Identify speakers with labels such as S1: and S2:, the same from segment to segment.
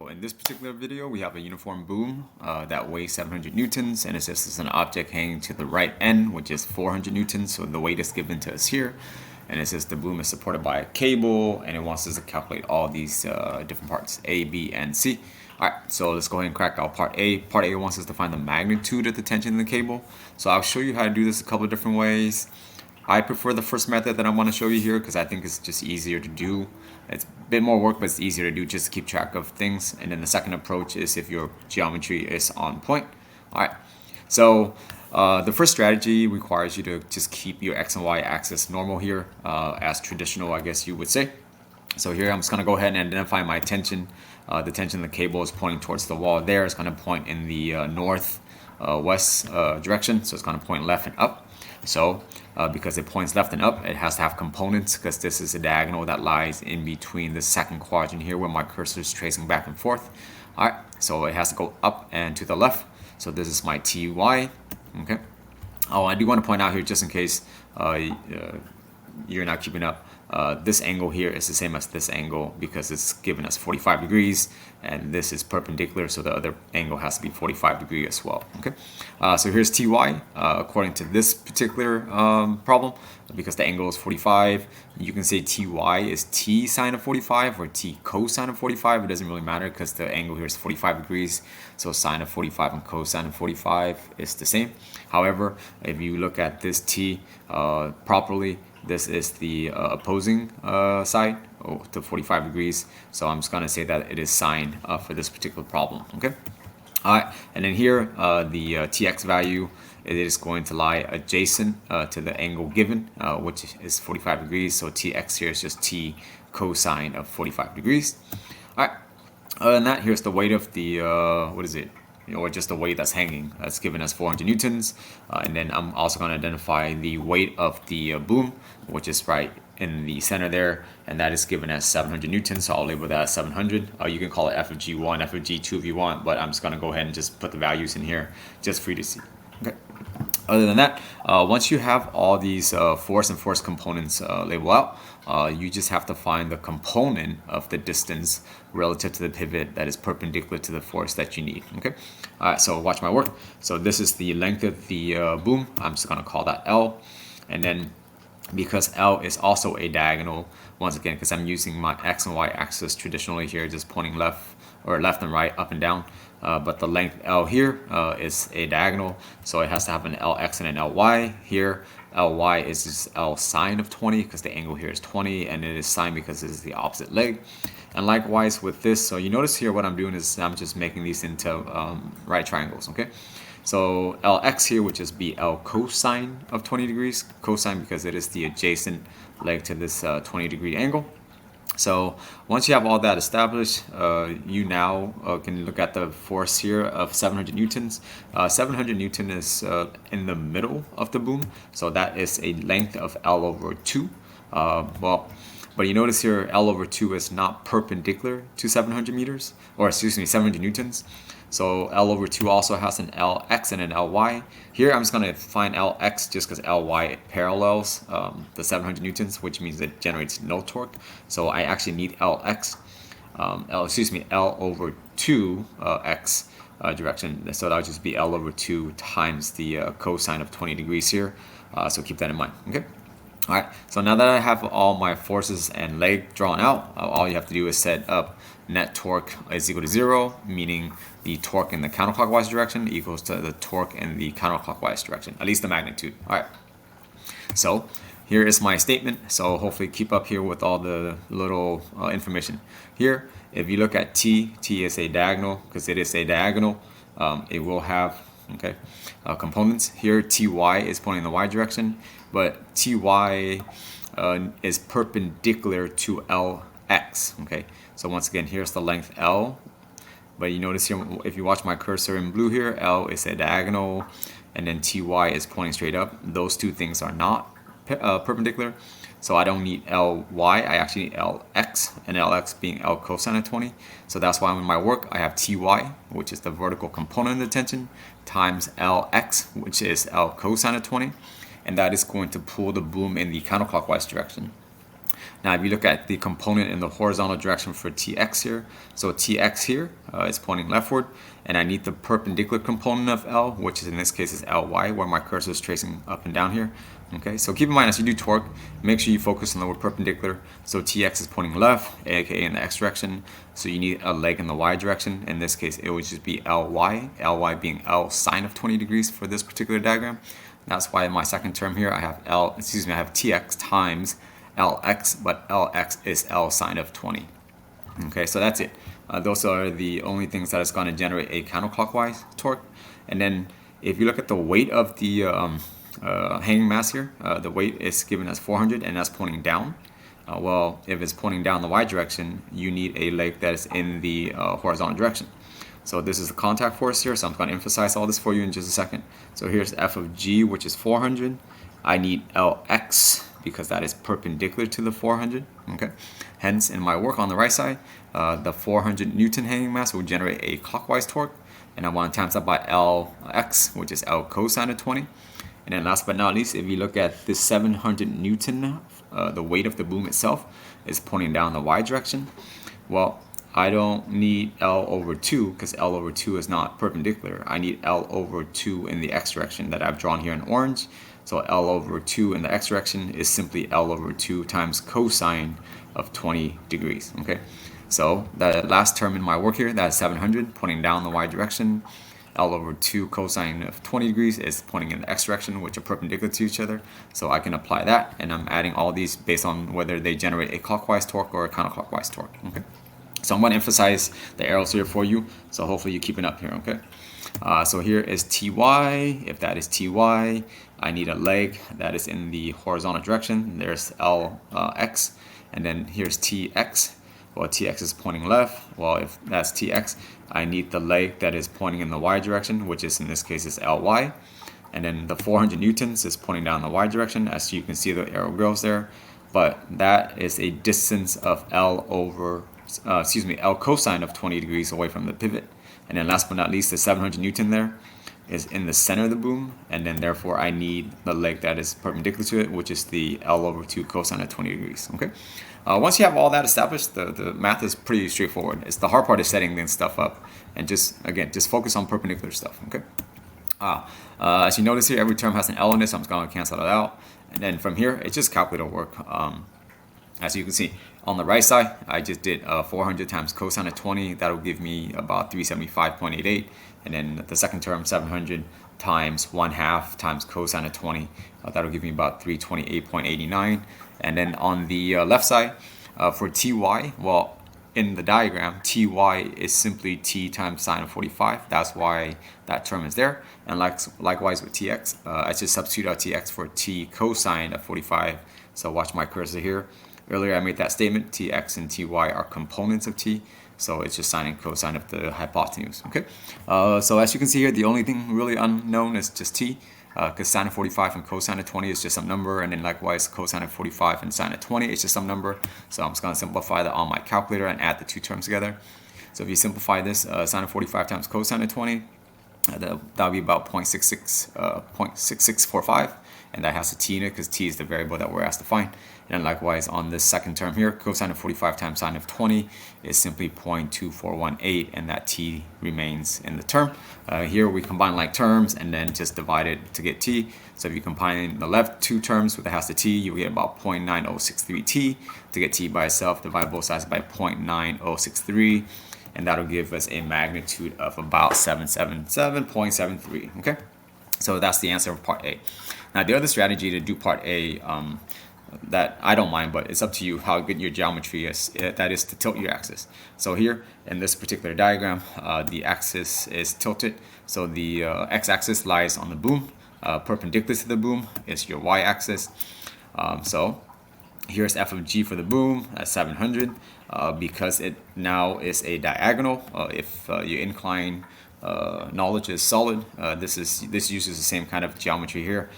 S1: In this particular video, we have a uniform boom that weighs 700 newtons, and it says it's an object hanging to the right end, which is 400 newtons. So the weight is given to us here, and it says the boom is supported by a cable, and it wants us to calculate all these different parts, A, B, and C. All right, so let's go ahead and crack out part A. Part A wants us to find the magnitude of the tension in the cable. So I'll show you how to do this a couple of different ways. I prefer the first method that I want to show you here because I think it's just easier to do. It's a bit more work, but it's easier to do just to keep track of things. And then the second approach is if your geometry is on point. All right, so the first strategy requires you to just keep your X and Y axis normal here, as traditional, I guess you would say. So here I'm just going to go ahead and identify my tension. The tension of the cable is pointing towards the wall there. It's going to point in the north west direction, so it's going to point left and up. So because it points left and up, it has to have components because this is a diagonal that lies in between the second quadrant here where my cursor is tracing back and forth. All right, so it has to go up and to the left. So this is my TY. Okay. Oh, I do want to point out here, just in case you're not keeping up, this angle here is the same as this angle because it's given us 45 degrees, and this is perpendicular, so the other angle has to be 45 degrees as well. Okay, so here's TY according to this particular problem. Because the angle is 45, you can say TY is T sine of 45 or T cosine of 45. It doesn't really matter because the angle here is 45 degrees, so sine of 45 and cosine of 45 is the same. However, if you look at this T properly, this is the opposing side to 45 degrees. So I'm just going to say that it is sine for this particular problem. Okay. All right. And then here, the TX value, it is going to lie adjacent to the angle given, which is 45 degrees. So TX here is just T cosine of 45 degrees. All right. Other than that, here's the weight of the, what is it? Or just the weight that's hanging. That's given as 400 newtons. And then I'm also going to identify the weight of the boom, which is right in the center there, and that is given as 700 newtons. So I'll label that as 700. You can call it F of G1, F of G2 if you want, but I'm just going to go ahead and just put the values in here just for you to see. Okay. Other than that, once you have all these force and force components labeled out, you just have to find the component of the distance relative to the pivot that is perpendicular to the force that you need. Okay. All right. So watch my work. So this is the length of the boom. I'm just going to call that L, and then because L is also a diagonal, once again, because I'm using my X and Y axis traditionally here, just pointing left and right, up and down. But the length L here is a diagonal, so it has to have an LX and an LY. Here, LY is just L sine of 20 because the angle here is 20, and it is sine because this is the opposite leg. And likewise with this, so you notice here what I'm doing is I'm just making these into right triangles, okay? So LX here, which is be L cosine of 20 degrees, cosine because it is the adjacent leg to this 20-degree angle. So once you have all that established, you now can look at the force here of 700 newtons. 700 newton is in the middle of the boom, so that is a length of L over 2. But you notice here L over 2 is not perpendicular to 700 meters, or excuse me, 700 newtons. So L over 2 also has an LX and an LY. Here I'm just going to find LX just because LY parallels the 700 newtons, which means it generates no torque. So I actually need LX, L over 2 X direction. So that'll just be L over 2 times the cosine of 20 degrees here. So keep that in mind. Okay. All right, so now that I have all my forces and leg drawn out, all you have to do is set up net torque is equal to 0, meaning the torque in the counterclockwise direction equals to the torque in the counterclockwise direction, at least the magnitude. All right, so here is my statement. So hopefully keep up here with all the little information. Here, if you look at T is a diagonal because it is a diagonal. It will have components. Here TY is pointing in the Y direction, but TY is perpendicular to LX. Okay, so once again, here's the length L, but you notice here, if you watch my cursor in blue here, L is a diagonal, and then TY is pointing straight up. Those two things are not perpendicular, so I don't need LY, I actually need LX, and LX being L cosine of 20. So that's why in my work I have TY, which is the vertical component of the tension, times LX, which is L cosine of 20, and that is going to pull the boom in the counterclockwise direction. Now, if you look at the component in the horizontal direction for TX here, so TX here is pointing leftward, and I need the perpendicular component of L, which is in this case is Ly, where my cursor is tracing up and down here. Okay, so keep in mind as you do torque, make sure you focus on the word perpendicular. So TX is pointing left, aka in the X direction, so you need a leg in the Y direction. In this case, it would just be Ly being L sine of 20 degrees for this particular diagram. That's why in my second term here I have I have TX times Lx, but Lx is L sine of 20. Okay, so that's it. Those are the only things that is going to generate a counterclockwise torque. And then if you look at the weight of the hanging mass here, the weight is given as 400, and that's pointing down. Well, if it's pointing down the Y direction, you need a leg that is in the horizontal direction. So this is the contact force here, so I'm going to emphasize all this for you in just a second. So here's F of G, which is 400. I need Lx because that is perpendicular to the 400. Okay. Hence, in my work on the right side, the 400 Newton hanging mass will generate a clockwise torque, and I want to times that by Lx, which is L cosine of 20. And then last but not least, if you look at this 700 Newton, the weight of the boom itself is pointing down the Y direction. Well, I don't need L over 2 because L over 2 is not perpendicular. I need L over 2 in the X direction that I've drawn here in orange. So L over 2 in the X direction is simply L over 2 times cosine of 20 degrees. Okay, so the last term in my work here, that's 700 pointing down the Y direction. L over 2 cosine of 20 degrees is pointing in the X direction, which are perpendicular to each other. So I can apply that, and I'm adding all these based on whether they generate a clockwise torque or a counterclockwise torque. Okay. So I'm going to emphasize the arrows here for you, so hopefully you're keeping up here, okay? So here is Ty. If that is Ty, I need a leg that is in the horizontal direction. There's Lx, and then here's Tx. Well, Tx is pointing left. Well, if that's Tx, I need the leg that is pointing in the Y direction, which is in this case is Ly. And then the 400 newtons is pointing down the Y direction, as you can see the arrow goes there. But that is a distance of L cosine of 20 degrees away from the pivot. And then last but not least, the 700 Newton there is in the center of the boom, and then therefore I need the leg that is perpendicular to it, which is the L over 2 cosine of 20 degrees. Okay. Once you have all that established, the math is pretty straightforward. It's the hard part is setting this stuff up, and just focus on perpendicular stuff. Okay. As you notice here, every term has an L in it, so I'm just going to cancel it out. And then from here, it's just calculator work. As you can see, on the right side, I just did 400 times cosine of 20. That'll give me about 375.88. And then the second term, 700 times 1/2 times cosine of 20. That'll give me about 328.89. And then on the left side, for Ty, well, in the diagram, Ty is simply T times sine of 45. That's why that term is there. And likewise with Tx, I just substitute out Tx for T cosine of 45. So watch my cursor here. Earlier I made that statement, Tx and Ty are components of T, so it's just sine and cosine of the hypotenuse, okay? So as you can see here, the only thing really unknown is just T, because sine of 45 and cosine of 20 is just some number, and then likewise cosine of 45 and sine of 20 is just some number. So I'm just going to simplify that on my calculator and add the two terms together. So if you simplify this, sine of 45 times cosine of 20, that'll be about 0.6645, and that has a T in it because T is the variable that we're asked to find. And likewise on this second term here, cosine of 45 times sine of 20 is simply 0.2418, and that T remains in the term. Here we combine like terms and then just divide it to get T. So if you combine the left two terms with the has to T, you get about 0.9063 T. To get T by itself, divide both sides by 0.9063, and that'll give us a magnitude of about 777.73, okay? So that's the answer for part A. Now the other strategy to do part A, that I don't mind, but it's up to you how good your geometry is, that is to tilt your axis. So here in this particular diagram, the axis is tilted, so the x-axis lies on the boom, perpendicular to the boom is your y-axis. So here's F of G for the boom at 700, because it now is a diagonal. If your incline knowledge is solid, this uses the same kind of geometry here.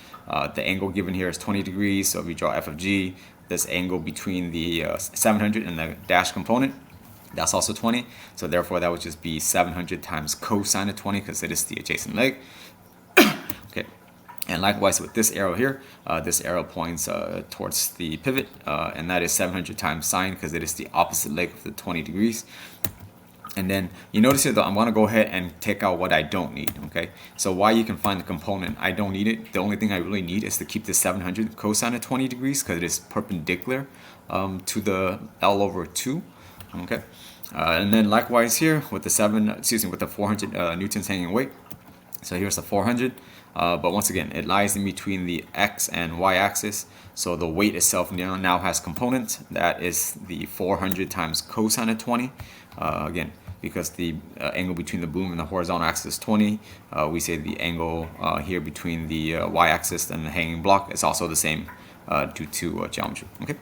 S1: The angle given here is 20 degrees, so if we draw F of G, this angle between the 700 and the dash component, that's also 20. So therefore that would just be 700 times cosine of 20 because it is the adjacent leg. Okay. And likewise with this arrow here, this arrow points towards the pivot, and that is 700 times sine because it is the opposite leg of the 20 degrees. And then you notice here that I'm going to go ahead and take out what I don't need, okay? So why you can find the component, I don't need it. The only thing I really need is to keep the 700 cosine of 20 degrees because it is perpendicular to the L over 2, okay? And then likewise here with the with the 400 newtons hanging weight. So here's the 400, but once again, it lies in between the X and Y axis. So the weight itself now has components. That is the 400 times cosine of 20. Again, because the angle between the boom and the horizontal axis is 20, we say the angle here between the Y axis and the hanging block is also the same due to geometry. Okay.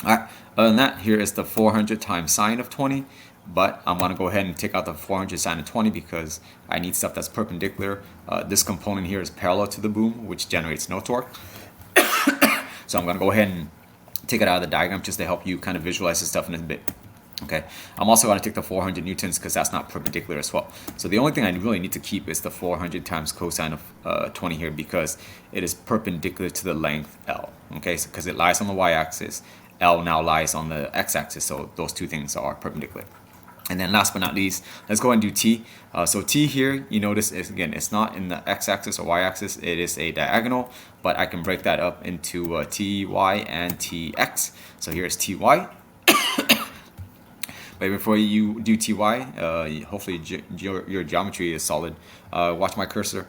S1: All right. Other than that, here is the 400 times sine of 20. But I'm going to go ahead and take out the 400 sine of 20 because I need stuff that's perpendicular. This component here is parallel to the boom, which generates no torque. So I'm going to go ahead and take it out of the diagram just to help you kind of visualize this stuff in a bit. Okay, I'm also going to take the 400 newtons because that's not perpendicular as well. So the only thing I really need to keep is the 400 times cosine of 20 here because it is perpendicular to the length L. Okay, so because it lies on the y-axis, L now lies on the x-axis, so those two things are perpendicular. And then last but not least, let's go and do T. So T here, you notice, again, it's not in the x-axis or y-axis. It is a diagonal, but I can break that up into Ty and Tx. So here's Ty. But before you do Ty, hopefully your geometry is solid. Watch my cursor.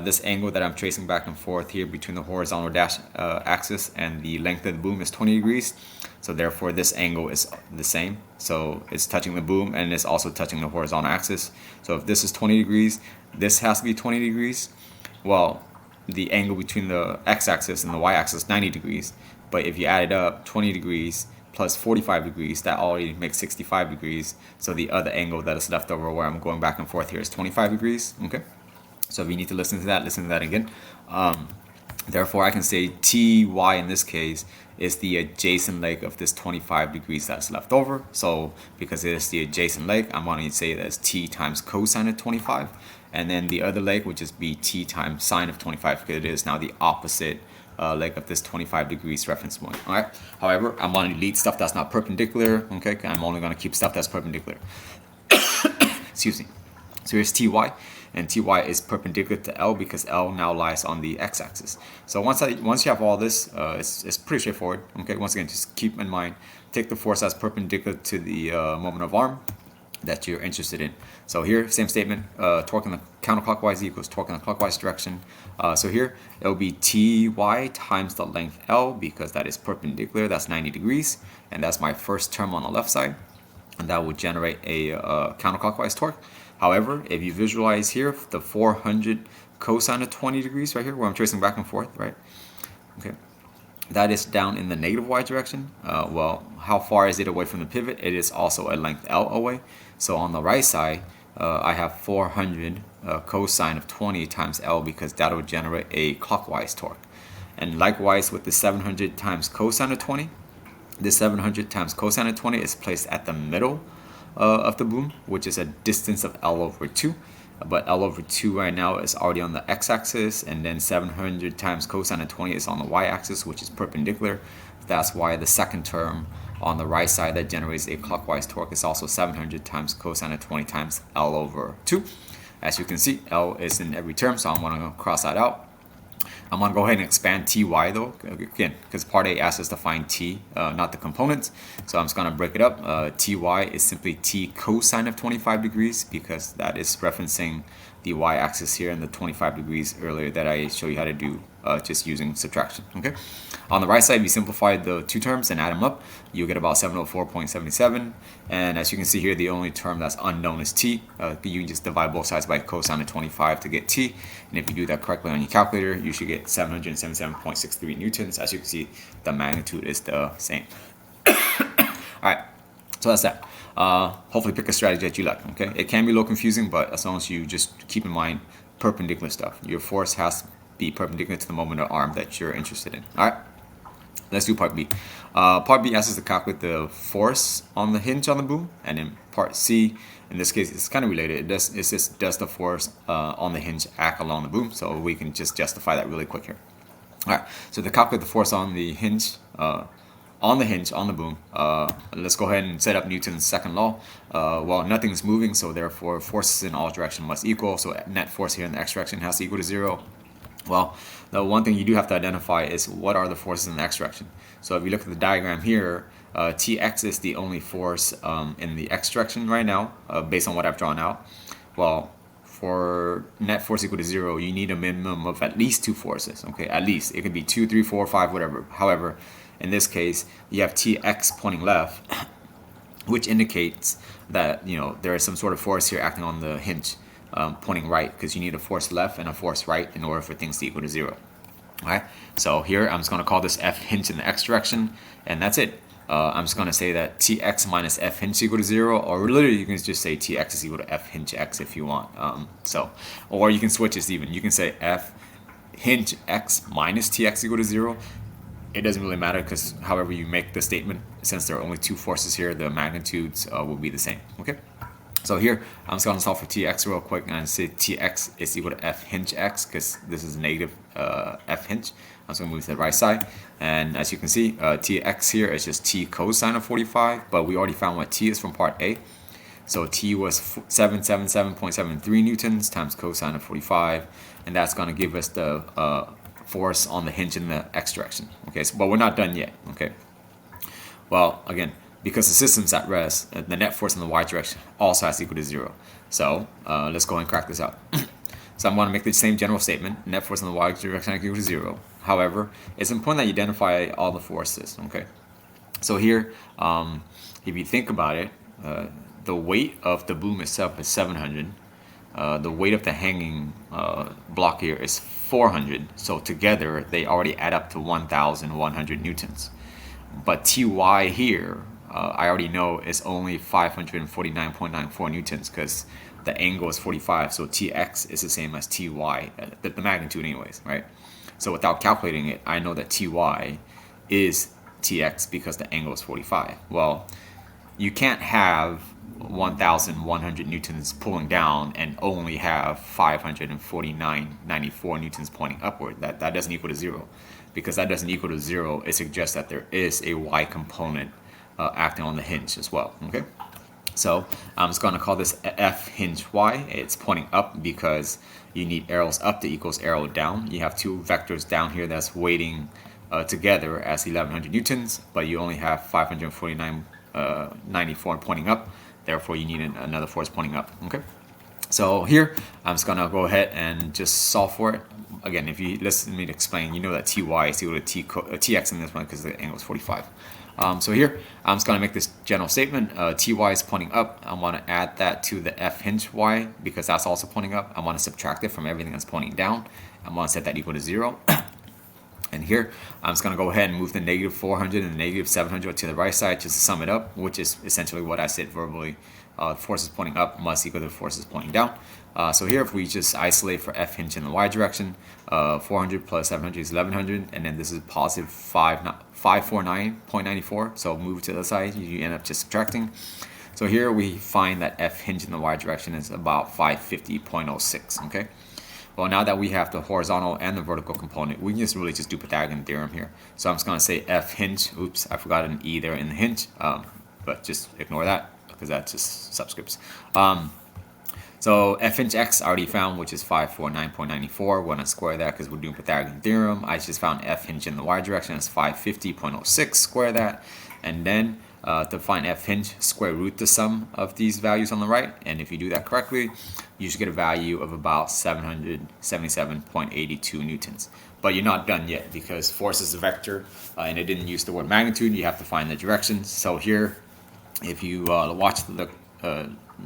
S1: This angle that I'm tracing back and forth here between the horizontal dash axis and the length of the boom is 20 degrees. So therefore this angle is the same. So it's touching the boom and it's also touching the horizontal axis. So if this is 20 degrees, this has to be 20 degrees. Well, the angle between the x-axis and the y-axis is 90 degrees. But if you add it up, 20 degrees plus 45 degrees, that already makes 65 degrees. So the other angle that is left over where I'm going back and forth here is 25 degrees. Okay. So if you need to listen to that again. Therefore, I can say Ty in this case is the adjacent leg of this 25 degrees that's left over. So because it is the adjacent leg, I'm going to say that as T times cosine of 25. And then the other leg would just be T times sine of 25 because it is now the opposite leg of this 25 degrees reference point. All right. However, I'm going to delete stuff that's not perpendicular. Okay. I'm only going to keep stuff that's perpendicular. Excuse me. So here's Ty, and Ty is perpendicular to L because L now lies on the x-axis. So once you have all this, it's pretty straightforward. Okay, once again, just keep in mind, take the force as perpendicular to the moment of arm that you're interested in. So here, same statement, torque in the counterclockwise equals torque in the clockwise direction. So here, it will be Ty times the length L because that is perpendicular, that's 90 degrees, and that's my first term on the left side, and that will generate a counterclockwise torque. However, if you visualize here, the 400 cosine of 20 degrees right here, where I'm tracing back and forth, right? Okay, that is down in the negative y direction. Well, how far is it away from the pivot? It is also a length L away. So on the right side, I have 400 cosine of 20 times L because that will generate a clockwise torque. And likewise with the 700 times cosine of 20, this 700 times cosine of 20 is placed at the middle of the boom, which is a distance of L over 2. But L over 2 right now is already on the x-axis, and then 700 times cosine of 20 is on the y-axis, which is perpendicular. That's why the second term on the right side that generates a clockwise torque is also 700 times cosine of 20 times L over 2. As you can see, L is in every term, so I'm going to cross that out. I'm going to go ahead and expand Ty though, again, because part A asks us to find T, not the components. So I'm just going to break it up. Ty is simply T cosine of 25 degrees because that is referencing the y-axis here and the 25 degrees earlier that I showed you how to do just using subtraction. Okay. On the right side, we simplified the two terms and add them up. You'll get about 704.77. And as you can see here, the only term that's unknown is T. You can just divide both sides by cosine of 25 to get T. And if you do that correctly on your calculator, you should get 777.63 newtons. As you can see, the magnitude is the same. All right, so that's that. Hopefully pick a strategy that you like, okay? It can be a little confusing, but as long as you just keep in mind perpendicular stuff. Your force has to be perpendicular to the moment of arm that you're interested in. All right, Let's do part B. Part B asks us to calculate the force on the hinge on the boom, and in part C, in this case, it's kind of related. It says, does the force on the hinge act along the boom? So we can just justify that really quick here. All right, so to calculate the force on the hinge, on the boom, let's go ahead and set up Newton's second law. Well, nothing's moving, so therefore forces in all directions must equal. So net force here in the x direction has to equal to 0. Well, the one thing you do have to identify is what are the forces in the x direction. So if you look at the diagram here, Tx is the only force in the x direction right now, based on what I've drawn out. Well, for net force equal to 0, you need a minimum of at least 2 forces. Okay, at least. It could be 2, 3, 4, 5, whatever. However, in this case, you have Tx pointing left, which indicates that there is some sort of force here acting on the hinge. Pointing right, because you need a force left and a force right in order for things to equal to 0. Alright, so here I'm just going to call this F hinge in the x direction, and that's it. I'm just going to say that Tx minus F hinge equal to 0, or literally you can just say Tx is equal to F hinge x if you want. Or you can switch this even. You can say F hinge x minus Tx equal to 0. It doesn't really matter, because however you make the statement, since there are only 2 forces here, the magnitudes will be the same. Okay. So here, I'm just going to solve for Tx real quick and say Tx is equal to F hinge x, because this is negative F hinge. I'm just going to move to the right side. And as you can see, Tx here is just T cosine of 45, but we already found what T is from part A. So T was 777.73 newtons times cosine of 45, and that's going to give us the force on the hinge in the x direction. Okay, so, but we're not done yet. Okay. Well, again, because the system's at rest, the net force in the y direction also has to equal to 0. So let's go and crack this out. So I'm going to make the same general statement. Net force in the y direction equal to 0. However, it's important that you identify all the forces. Okay. So here, if you think about it, the weight of the boom itself is 700. The weight of the hanging block here is 400. So together, they already add up to 1,100 newtons. But Ty here, I already know is only 549.94 newtons, because the angle is 45, so Tx is the same as Ty, the magnitude anyways, right? So without calculating it, I know that Ty is Tx because the angle is 45. Well, you can't have 1,100 newtons pulling down and only have 549.94 newtons pointing upward. That doesn't equal to 0. Because that doesn't equal to 0, it suggests that there is a y component acting on the hinge as well. Okay, so I'm just going to call this F hinge y. It's pointing up because you need arrows up to equals arrow down. You have 2 vectors down here that's weighting together as 1,100 newtons, but you only have 549.94 pointing up. Therefore, you need another force pointing up. Okay, so here I'm just going to go ahead and just solve for it. Again, if you listen to me to explain, you know that Ty is equal to Tx in this one because the angle is 45. So here, I'm just going to make this general statement. Ty is pointing up. I want to add that to the F hinge y because that's also pointing up. I want to subtract it from everything that's pointing down. I want to set that equal to 0. And here, I'm just going to go ahead and move the negative 400 and the negative 700 to the right side just to sum it up, which is essentially what I said verbally. Forces pointing up must equal to forces pointing down. So here, if we just isolate for F hinge in the y direction, 400 plus 700 is 1100, and then this is positive 549.94. So move to the side, you end up just subtracting. So here we find that F hinge in the y direction is about 550.06. Okay. Well, now that we have the horizontal and the vertical component, we can just really just do Pythagorean theorem here. So I'm just going to say F hinge. Oops, I forgot an E there in the hinge, but just ignore that because that's just subscripts. So F hinge x I already found, which is 549.94. We're going to square that because we're doing Pythagorean theorem. I just found F hinge in the y direction is 550.06. Square that, and then to find F hinge, square root the sum of these values on the right. And if you do that correctly, you should get a value of about 777.82 newtons. But you're not done yet because force is a vector, and it didn't use the word magnitude. You have to find the direction. So here, if you watch the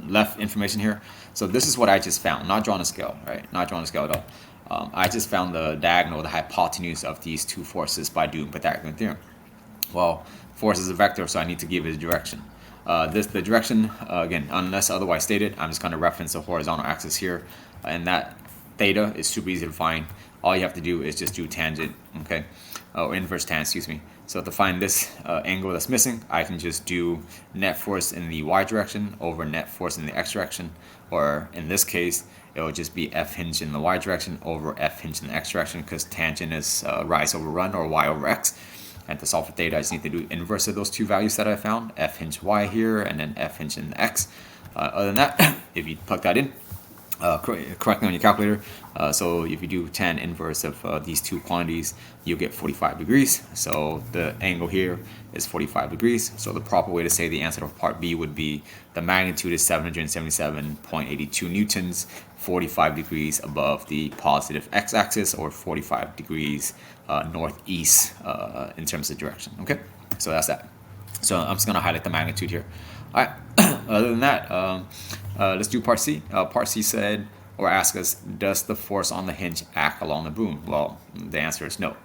S1: left information here, so this is what I just found, not drawn a scale, right? Not drawn a scale at all. I just found the diagonal, the hypotenuse of these 2 forces by doing Pythagorean theorem. Well, force is a vector, so I need to give it a direction. The direction, again, unless otherwise stated, I'm just going to reference the horizontal axis here, and that theta is super easy to find. All you have to do is just do tangent, okay? or inverse tan, excuse me. So to find this angle that's missing, I can just do net force in the y direction over net force in the x direction, or in this case, it will just be F hinge in the y direction over F hinge in the x direction, because tangent is rise over run, or y over x. And to solve for theta, I just need to do inverse of those two values that I found, F hinge y here, and then F hinge in the x. Other than that, if you plug that in correctly on your calculator, so if you do tan inverse of these two quantities, you'll get 45 degrees. So the angle here is 45 degrees. So the proper way to say the answer of part B would be the magnitude is 777.82 newtons, 45 degrees above the positive x-axis, or 45 degrees northeast in terms of direction. Okay, so that's that. So I'm just going to highlight the magnitude here. All right. Other than that, let's do part C. Part C said, or asked us, does the force on the hinge act along the boom? Well, the answer is no.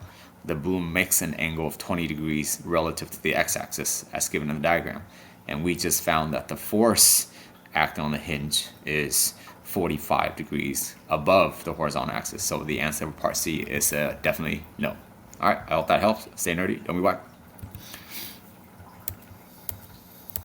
S1: The boom makes an angle of 20 degrees relative to the x-axis as given in the diagram. And we just found that the force acting on the hinge is 45 degrees above the horizontal axis. So the answer for part C is definitely no. All right, I hope that helps. Stay nerdy. Don't be whack.